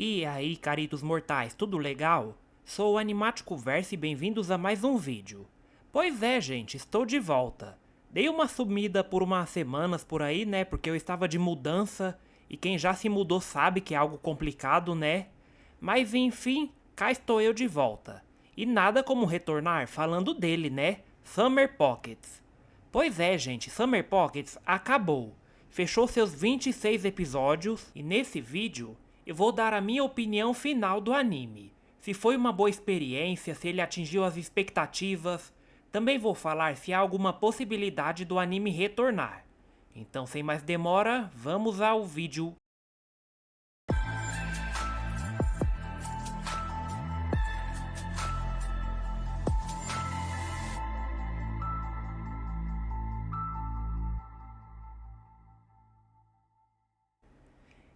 E aí, caritos mortais, tudo legal? Sou o Animático Verso e bem-vindos a mais um vídeo. Pois é, gente, estou de volta. Dei uma sumida por umas semanas por aí, né, porque eu estava de mudança, e quem já se mudou sabe que é algo complicado, né? Mas enfim, cá estou eu de volta. E nada como retornar falando dele, né? Summer Pockets. Pois é, gente, Summer Pockets acabou. Fechou seus 26 episódios e nesse vídeo eu vou dar a minha opinião final do anime. Se foi uma boa experiência, se ele atingiu as expectativas. Também vou falar se há alguma possibilidade do anime retornar. Então, sem mais demora, vamos ao vídeo.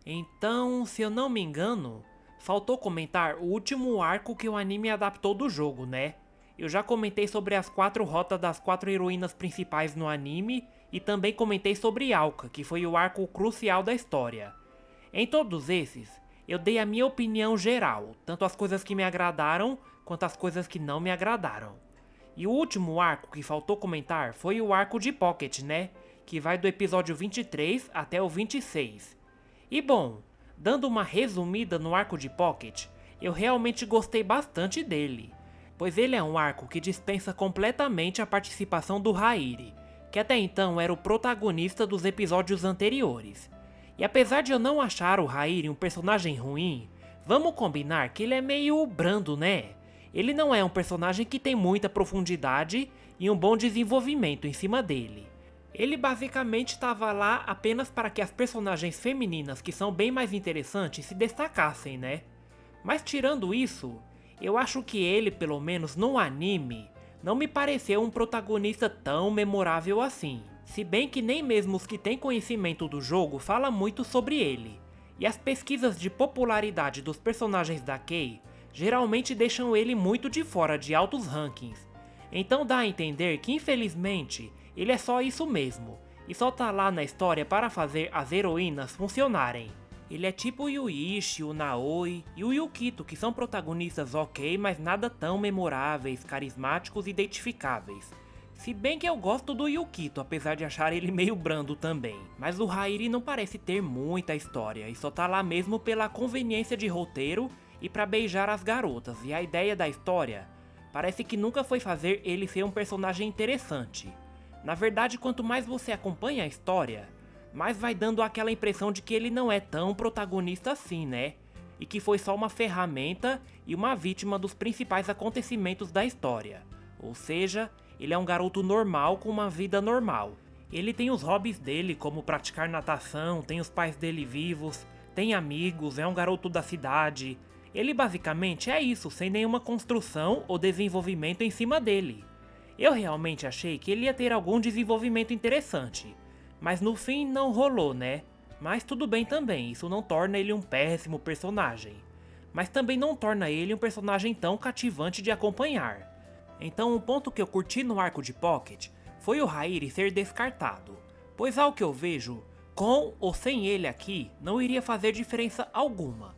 Então, se eu não me engano, faltou comentar o último arco que o anime adaptou do jogo, né? Eu já comentei sobre as 4 rotas das 4 heroínas principais no anime e também comentei sobre Alka, que foi o arco crucial da história. Em todos esses, eu dei a minha opinião geral, tanto as coisas que me agradaram quanto as coisas que não me agradaram. E o último arco que faltou comentar foi o arco de Pocket, né? Que vai do episódio 23 até o 26. E bom, dando uma resumida no arco de Pocket, eu realmente gostei bastante dele, pois ele é um arco que dispensa completamente a participação do Hairi, que até então era o protagonista dos episódios anteriores. E apesar de eu não achar o Hairi um personagem ruim, vamos combinar que ele é meio brando, né? Ele não é um personagem que tem muita profundidade e um bom desenvolvimento em cima dele. Ele basicamente estava lá apenas para que as personagens femininas, que são bem mais interessantes, se destacassem, né? Mas tirando isso, eu acho que ele, pelo menos no anime, não me pareceu um protagonista tão memorável assim. Se bem que nem mesmo os que têm conhecimento do jogo falam muito sobre ele. E as pesquisas de popularidade dos personagens da Kei geralmente deixam ele muito de fora de altos rankings. Então dá a entender que infelizmente ele é só isso mesmo, e só tá lá na história para fazer as heroínas funcionarem. Ele é tipo o Yuichi, o Naoi e o Yukito, que são protagonistas ok, mas nada tão memoráveis, carismáticos e identificáveis. Se bem que eu gosto do Yukito, apesar de achar ele meio brando também. Mas o Hairi não parece ter muita história, e só tá lá mesmo pela conveniência de roteiro e pra beijar as garotas, e a ideia da história parece que nunca foi fazer ele ser um personagem interessante. Na verdade, quanto mais você acompanha a história, mais vai dando aquela impressão de que ele não é tão protagonista assim, né? E que foi só uma ferramenta e uma vítima dos principais acontecimentos da história. Ou seja, ele é um garoto normal com uma vida normal. Ele tem os hobbies dele, como praticar natação, tem os pais dele vivos, tem amigos, é um garoto da cidade. Ele basicamente é isso, sem nenhuma construção ou desenvolvimento em cima dele. Eu realmente achei que ele ia ter algum desenvolvimento interessante, mas no fim não rolou, né? Mas tudo bem também, isso não torna ele um péssimo personagem, mas também não torna ele um personagem tão cativante de acompanhar. Então um ponto que eu curti no arco de Pocket foi o Hairi ser descartado, pois ao que eu vejo, com ou sem ele aqui, não iria fazer diferença alguma.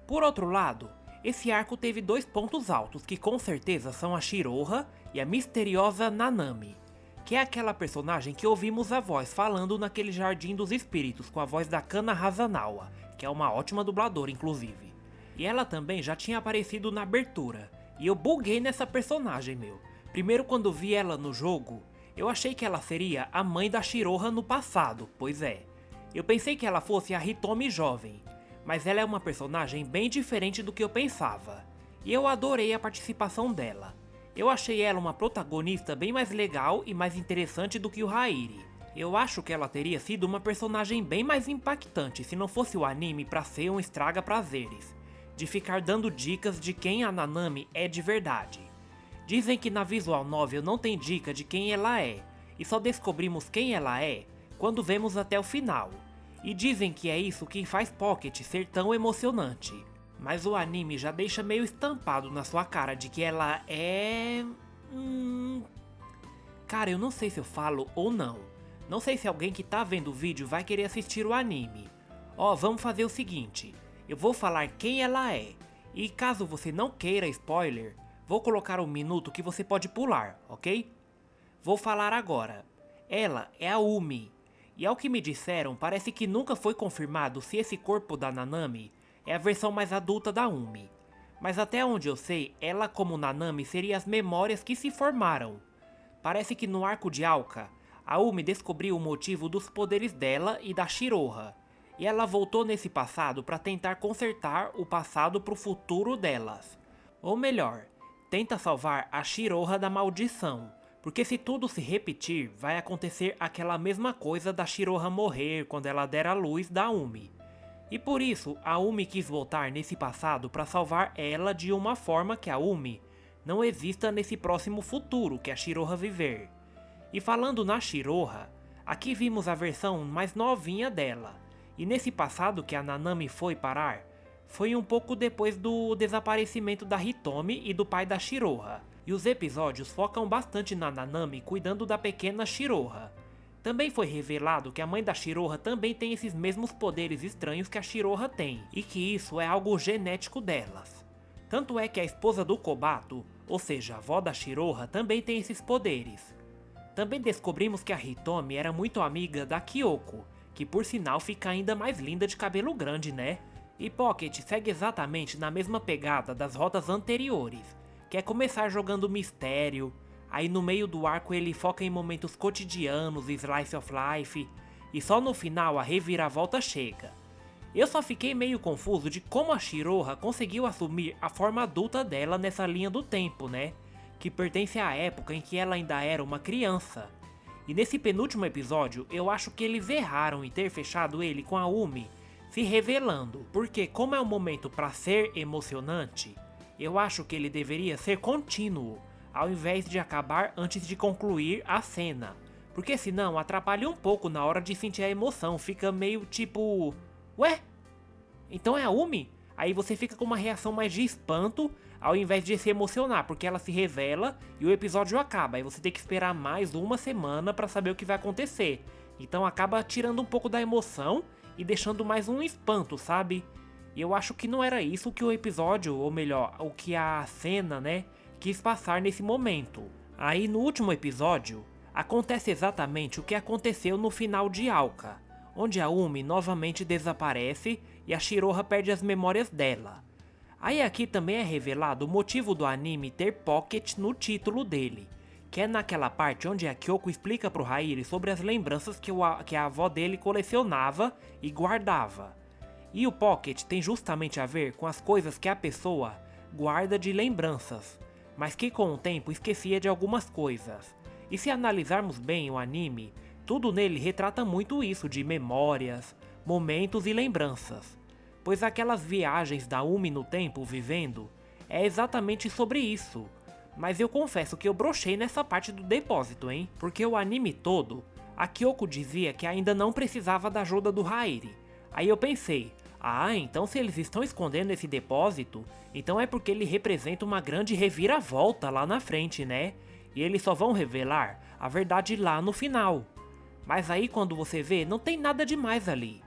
Por outro lado, esse arco teve 2 pontos altos que com certeza são a Shiroha e a misteriosa Nanami, que é aquela personagem que ouvimos a voz falando naquele Jardim dos Espíritos com a voz da Kana Hazanawa, que é uma ótima dubladora inclusive. E ela também já tinha aparecido na abertura, e eu buguei nessa personagem, meu. Primeiro quando vi ela no jogo, eu achei que ela seria a mãe da Shiroha no passado, pois é. Eu pensei que ela fosse a Hitomi jovem, mas ela é uma personagem bem diferente do que eu pensava. E eu adorei a participação dela. Eu achei ela uma protagonista bem mais legal e mais interessante do que o Hairi. Eu acho que ela teria sido uma personagem bem mais impactante se não fosse o anime pra ser um estraga-prazeres, de ficar dando dicas de quem a Nanami é de verdade. Dizem que na visual novel não tem dica de quem ela é, e só descobrimos quem ela é quando vemos até o final. E dizem que é isso que faz Pocket ser tão emocionante. Mas o anime já deixa meio estampado na sua cara de que ela é... Cara, eu não sei se eu falo ou não. Não sei se alguém que tá vendo o vídeo vai querer assistir o anime. Ó, vamos fazer o seguinte. eu vou falar quem ela é. E caso você não queira spoiler, vou colocar um minuto que você pode pular, ok? Vou falar agora. Ela é a Umi. E ao que me disseram, parece que nunca foi confirmado se esse corpo da Nanami é a versão mais adulta da Umi. Mas até onde eu sei, ela como Nanami seria as memórias que se formaram. Parece que no arco de Alka, a Umi descobriu o motivo dos poderes dela e da Shiroha. E ela voltou nesse passado para tentar consertar o passado pro futuro delas. Ou melhor, tenta salvar a Shiroha da maldição. Porque se tudo se repetir, vai acontecer aquela mesma coisa da Shiroha morrer quando ela der a luz da Umi. E por isso, a Umi quis voltar nesse passado para salvar ela de uma forma que a Umi não exista nesse próximo futuro que a Shiroha viver. E falando na Shiroha, aqui vimos a versão mais novinha dela. E nesse passado que a Nanami foi parar, foi um pouco depois do desaparecimento da Hitomi e do pai da Shiroha. E os episódios focam bastante na Nanami cuidando da pequena Shiroha. Também foi revelado que a mãe da Shiroha também tem esses mesmos poderes estranhos que a Shiroha tem, e que isso é algo genético delas. Tanto é que a esposa do Kobato, ou seja, a avó da Shiroha, também tem esses poderes. Também descobrimos que a Hitomi era muito amiga da Kyoko, que por sinal fica ainda mais linda de cabelo grande, né? E Pocket segue exatamente na mesma pegada das rotas anteriores, que é começar jogando mistério, aí no meio do arco ele foca em momentos cotidianos e slice of life, e só no final a reviravolta chega. Eu só fiquei meio confuso de como a Shiroha conseguiu assumir a forma adulta dela nessa linha do tempo, né? Que pertence à época em que ela ainda era uma criança. E nesse penúltimo episódio, eu acho que eles erraram em ter fechado ele com a Umi se revelando, porque como é um momento para ser emocionante, eu acho que ele deveria ser contínuo, ao invés de acabar antes de concluir a cena. Porque senão atrapalha um pouco na hora de sentir a emoção, fica meio tipo... Ué? Então é a Umi? Aí você fica com uma reação mais de espanto, ao invés de se emocionar, porque ela se revela e o episódio acaba. Aí você tem que esperar mais uma semana pra saber o que vai acontecer. Então acaba tirando um pouco da emoção e deixando mais um espanto, sabe? E eu acho que não era isso que o episódio, ou melhor, o que a cena, né, quis passar nesse momento. Aí no último episódio, acontece exatamente o que aconteceu no final de Alka, onde a Umi novamente desaparece e a Shiroha perde as memórias dela. Aí aqui também é revelado o motivo do anime ter Pocket no título dele, que é naquela parte onde a Kyoko explica pro Hairi sobre as lembranças que a avó dele colecionava e guardava. E o Pocket tem justamente a ver com as coisas que a pessoa guarda de lembranças, mas que com o tempo esquecia de algumas coisas. E se analisarmos bem o anime, tudo nele retrata muito isso de memórias, momentos e lembranças. Pois aquelas viagens da Umi no tempo vivendo é exatamente sobre isso. Mas eu confesso que eu brochei nessa parte do depósito, hein? Porque o anime todo, a Kyoko dizia que ainda não precisava da ajuda do Hairi. Aí eu pensei, então se eles estão escondendo esse depósito, então é porque ele representa uma grande reviravolta lá na frente, né? E eles só vão revelar a verdade lá no final. Mas aí quando você vê, não tem nada demais ali.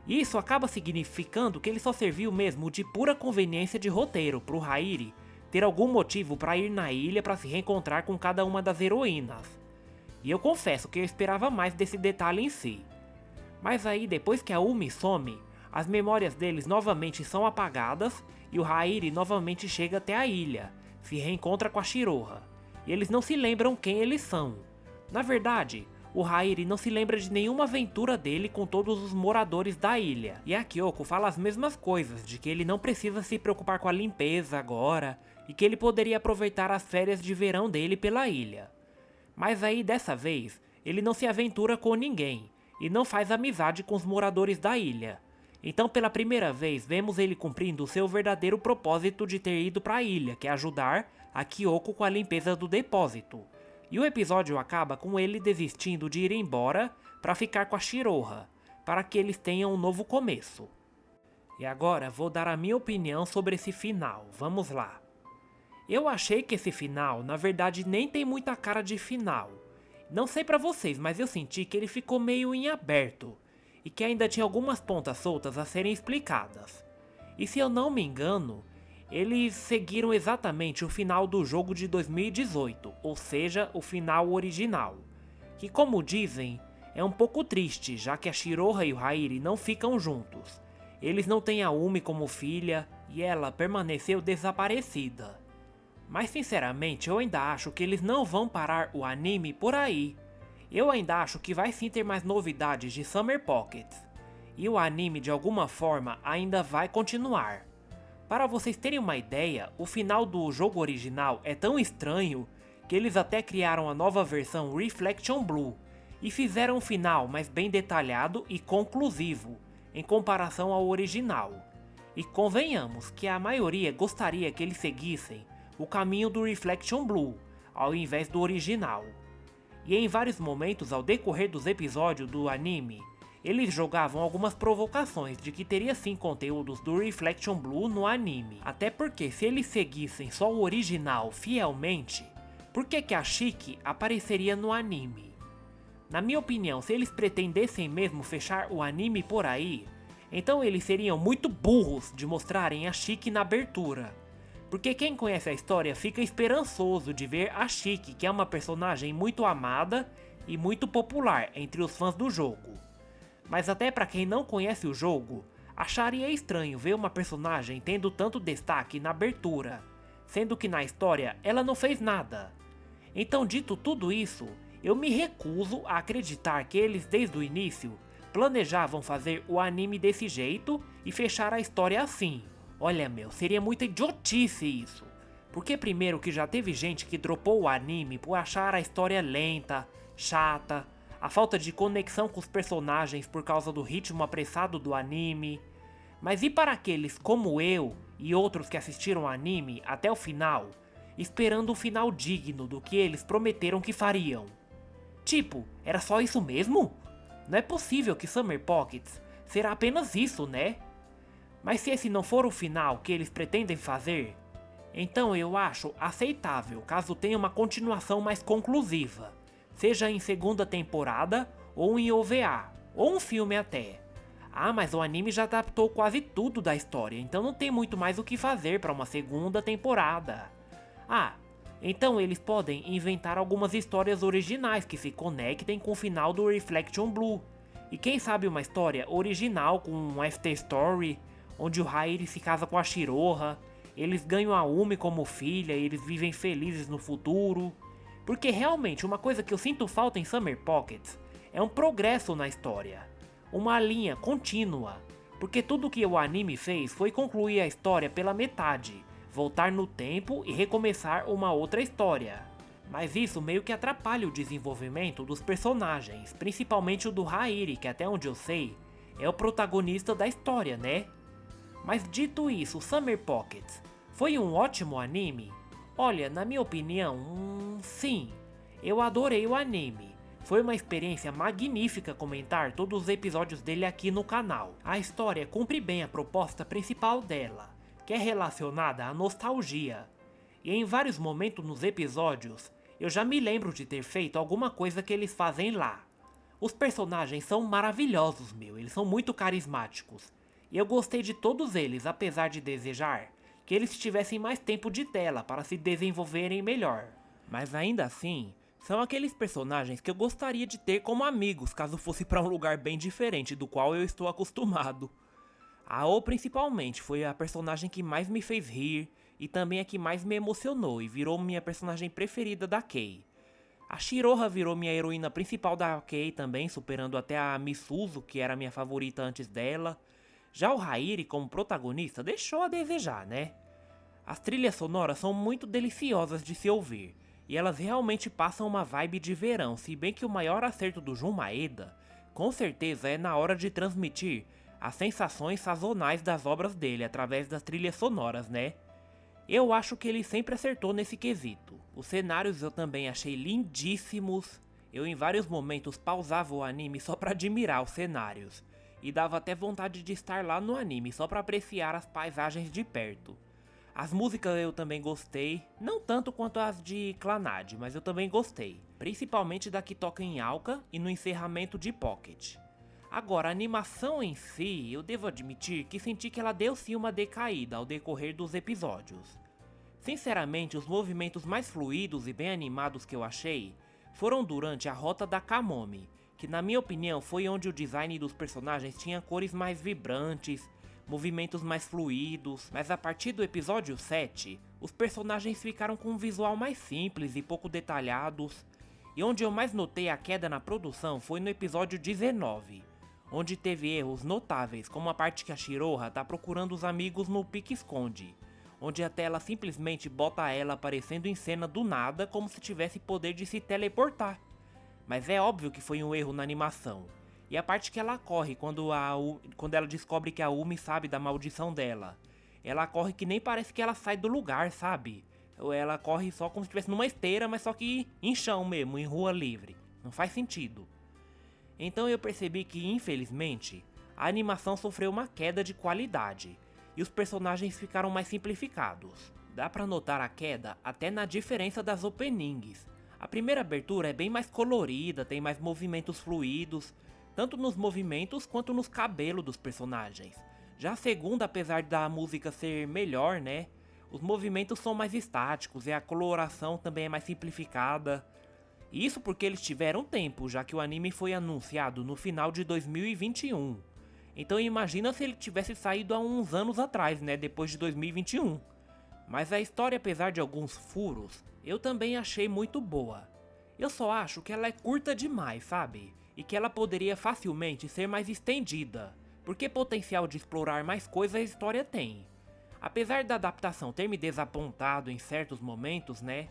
Isso acaba significando que ele só serviu mesmo de pura conveniência de roteiro pro Hairi ter algum motivo para ir na ilha para se reencontrar com cada uma das heroínas. E eu confesso que eu esperava mais desse detalhe em si. Mas aí depois que a Umi some, as memórias deles novamente são apagadas e o Hairi novamente chega até a ilha, se reencontra com a Shiroha. E eles não se lembram quem eles são. Na verdade, o Hairi não se lembra de nenhuma aventura dele com todos os moradores da ilha. E a Kyoko fala as mesmas coisas, de que ele não precisa se preocupar com a limpeza agora, e que ele poderia aproveitar as férias de verão dele pela ilha. Mas aí dessa vez, ele não se aventura com ninguém, e não faz amizade com os moradores da ilha. Então pela primeira vez vemos ele cumprindo o seu verdadeiro propósito de ter ido para a ilha, que é ajudar a Kyoko com a limpeza do depósito. E o episódio acaba com ele desistindo de ir embora para ficar com a Shiroha, para que eles tenham um novo começo. E agora vou dar a minha opinião sobre esse final, vamos lá. Eu achei que esse final, na verdade, nem tem muita cara de final. Não sei pra vocês, mas eu senti que ele ficou meio em aberto, e que ainda tinha algumas pontas soltas a serem explicadas. E se eu não me engano, eles seguiram exatamente o final do jogo de 2018, ou seja, o final original. Que, como dizem, é um pouco triste, já que a Shiroha e o Hairi não ficam juntos. Eles não têm a Umi como filha e ela permaneceu desaparecida. Mas sinceramente eu ainda acho que eles não vão parar o anime por aí. Eu ainda acho que vai sim ter mais novidades de Summer Pockets. E o anime de alguma forma ainda vai continuar. Para vocês terem uma ideia, o final do jogo original é tão estranho que eles até criaram a nova versão Reflection Blue e fizeram um final mais bem detalhado e conclusivo em comparação ao original. E convenhamos que a maioria gostaria que eles seguissem o caminho do Reflection Blue ao invés do original. E em vários momentos ao decorrer dos episódios do anime, eles jogavam algumas provocações de que teria sim conteúdos do Reflection Blue no anime. Até porque se eles seguissem só o original fielmente, por que a Shiki apareceria no anime? Na minha opinião, se eles pretendessem mesmo fechar o anime por aí, então eles seriam muito burros de mostrarem a Shiki na abertura. Porque quem conhece a história fica esperançoso de ver a Shiki, que é uma personagem muito amada e muito popular entre os fãs do jogo. Mas até para quem não conhece o jogo, acharia estranho ver uma personagem tendo tanto destaque na abertura, sendo que na história ela não fez nada. Então, dito tudo isso, eu me recuso a acreditar que eles desde o início planejavam fazer o anime desse jeito e fechar a história assim. Olha meu, seria muita idiotice isso. Porque primeiro que já teve gente que dropou o anime por achar a história lenta, chata, a falta de conexão com os personagens por causa do ritmo apressado do anime. Mas e para aqueles como eu e outros que assistiram o anime até o final, esperando um final digno do que eles prometeram que fariam? Tipo, era só isso mesmo? Não é possível que Summer Pockets será apenas isso, né? Mas se esse não for o final que eles pretendem fazer, então eu acho aceitável caso tenha uma continuação mais conclusiva, seja em segunda temporada ou em OVA, ou um filme até. Ah, mas o anime já adaptou quase tudo da história, então não tem muito mais o que fazer para uma segunda temporada. Ah, então eles podem inventar algumas histórias originais que se conectem com o final do Reflection Blue. E quem sabe uma história original com um after story, onde o Hairi se casa com a Shiroha, eles ganham a Umi como filha e eles vivem felizes no futuro. Porque realmente uma coisa que eu sinto falta em Summer Pockets é um progresso na história. Uma linha contínua. Porque tudo que o anime fez foi concluir a história pela metade, voltar no tempo e recomeçar uma outra história. Mas isso meio que atrapalha o desenvolvimento dos personagens, principalmente o do Hairi, que até onde eu sei, é o protagonista da história, né? Mas dito isso, Summer Pockets foi um ótimo anime? Olha, na minha opinião, sim. Eu adorei o anime. Foi uma experiência magnífica comentar todos os episódios dele aqui no canal. A história cumpre bem a proposta principal dela, que é relacionada à nostalgia. E em vários momentos nos episódios, eu já me lembro de ter feito alguma coisa que eles fazem lá. Os personagens são maravilhosos, meu, eles são muito carismáticos. E eu gostei de todos eles, apesar de desejar que eles tivessem mais tempo de tela para se desenvolverem melhor. Mas ainda assim, são aqueles personagens que eu gostaria de ter como amigos caso fosse para um lugar bem diferente do qual eu estou acostumado. A O principalmente foi a personagem que mais me fez rir e também a que mais me emocionou e virou minha personagem preferida da Kei. A Shiroha virou minha heroína principal da Kei também, superando até a Misuzu, que era minha favorita antes dela. Já o Hairi como protagonista deixou a desejar, né? As trilhas sonoras são muito deliciosas de se ouvir, e elas realmente passam uma vibe de verão, se bem que o maior acerto do Jun Maeda, com certeza é na hora de transmitir as sensações sazonais das obras dele através das trilhas sonoras, né? Eu acho que ele sempre acertou nesse quesito. Os cenários eu também achei lindíssimos, eu em vários momentos pausava o anime só pra admirar os cenários, e dava até vontade de estar lá no anime só pra apreciar as paisagens de perto. As músicas eu também gostei, não tanto quanto as de Clannad, mas eu também gostei, principalmente da que toca em Alka e no encerramento de Pocket. Agora, a animação em si, eu devo admitir que senti que ela deu sim uma decaída ao decorrer dos episódios. Sinceramente, os movimentos mais fluidos e bem animados que eu achei foram durante a Rota da Kamome, que na minha opinião foi onde o design dos personagens tinha cores mais vibrantes, movimentos mais fluidos, mas a partir do episódio 7, os personagens ficaram com um visual mais simples e pouco detalhados, e onde eu mais notei a queda na produção foi no episódio 19, onde teve erros notáveis, como a parte que a Shiroha tá procurando os amigos no pique-esconde, onde a tela simplesmente bota ela aparecendo em cena do nada como se tivesse poder de se teleportar. Mas é óbvio que foi um erro na animação. E a parte que ela corre quando ela descobre que a Umi sabe da maldição dela. Ela corre que nem parece que ela sai do lugar, sabe? Ela corre só como se estivesse numa esteira, mas só que em chão mesmo, em rua livre. Não faz sentido. Então eu percebi que, infelizmente, a animação sofreu uma queda de qualidade, e os personagens ficaram mais simplificados. Dá pra notar a queda até na diferença das openings. A primeira abertura é bem mais colorida, tem mais movimentos fluidos, tanto nos movimentos quanto nos cabelos dos personagens. Já a segunda, apesar da música ser melhor, né, os movimentos são mais estáticos e a coloração também é mais simplificada. Isso porque eles tiveram tempo, já que o anime foi anunciado no final de 2021. Então imagina se ele tivesse saído há uns anos atrás, né, depois de 2021. Mas a história, apesar de alguns furos, eu também achei muito boa. Eu só acho que ela é curta demais, sabe? E que ela poderia facilmente ser mais estendida, porque potencial de explorar mais coisas a história tem. Apesar da adaptação ter me desapontado em certos momentos, né?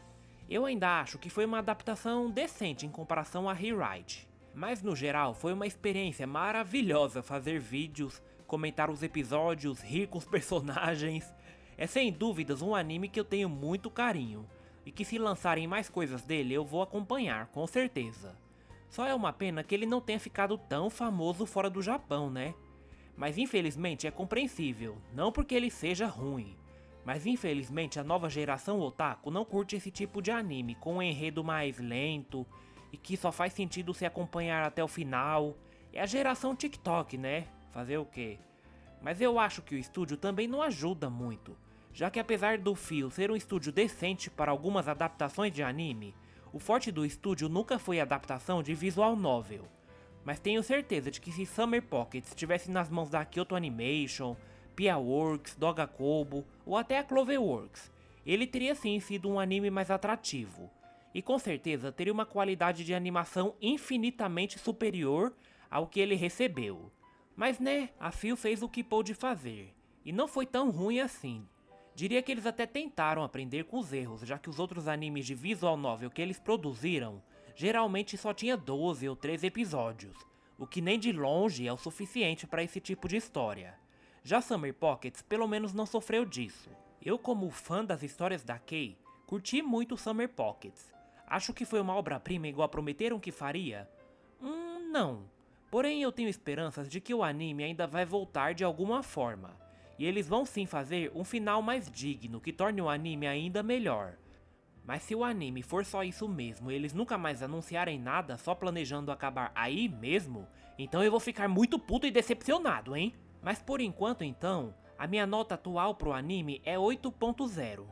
Eu ainda acho que foi uma adaptação decente em comparação a Rewrite. Mas no geral foi uma experiência maravilhosa fazer vídeos, comentar os episódios, rir com os personagens. É sem dúvidas um anime que eu tenho muito carinho, e que se lançarem mais coisas dele eu vou acompanhar, com certeza. Só é uma pena que ele não tenha ficado tão famoso fora do Japão, né? Mas infelizmente é compreensível, não porque ele seja ruim. Mas infelizmente a nova geração otaku não curte esse tipo de anime com um enredo mais lento e que só faz sentido se acompanhar até o final. É a geração TikTok, né? Fazer o quê? Mas eu acho que o estúdio também não ajuda muito, já que apesar do Feel ser um estúdio decente para algumas adaptações de anime, o forte do estúdio nunca foi a adaptação de visual novel. Mas tenho certeza de que se Summer Pockets estivesse nas mãos da Kyoto Animation, Pia Works, Doga Kobo ou até a Cloverworks, ele teria sim sido um anime mais atrativo, e com certeza teria uma qualidade de animação infinitamente superior ao que ele recebeu. Mas né, a Feel fez o que pôde fazer, e não foi tão ruim assim. Diria que eles até tentaram aprender com os erros, já que os outros animes de visual novel que eles produziram geralmente só tinha 12 ou 13 episódios, o que nem de longe é o suficiente para esse tipo de história. Já Summer Pockets pelo menos não sofreu disso. Eu, como fã das histórias da Kei, curti muito Summer Pockets. Acho que foi uma obra-prima igual prometeram que faria? Não. Porém eu tenho esperanças de que o anime ainda vai voltar de alguma forma. E eles vão sim fazer um final mais digno que torne o anime ainda melhor. Mas se o anime for só isso mesmo e eles nunca mais anunciarem nada só planejando acabar aí mesmo, então eu vou ficar muito puto e decepcionado, hein? Mas por enquanto então, a minha nota atual pro anime é 8.0.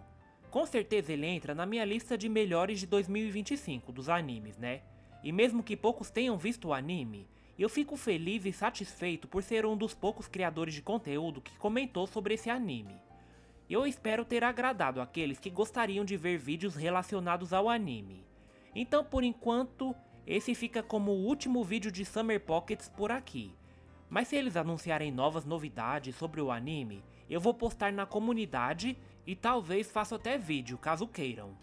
Com certeza ele entra na minha lista de melhores de 2025 dos animes, né? E mesmo que poucos tenham visto o anime, eu fico feliz e satisfeito por ser um dos poucos criadores de conteúdo que comentou sobre esse anime. Eu espero ter agradado aqueles que gostariam de ver vídeos relacionados ao anime. Então por enquanto, esse fica como o último vídeo de Summer Pockets por aqui. Mas se eles anunciarem novas novidades sobre o anime, eu vou postar na comunidade e talvez faça até vídeo, caso queiram.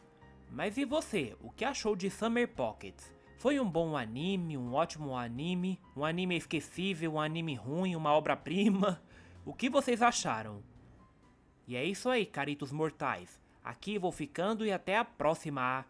Mas e você, o que achou de Summer Pockets? Foi um bom anime, um ótimo anime, um anime esquecível, um anime ruim, uma obra-prima? O que vocês acharam? E é isso aí, caritos mortais. Aqui vou ficando e até a próxima!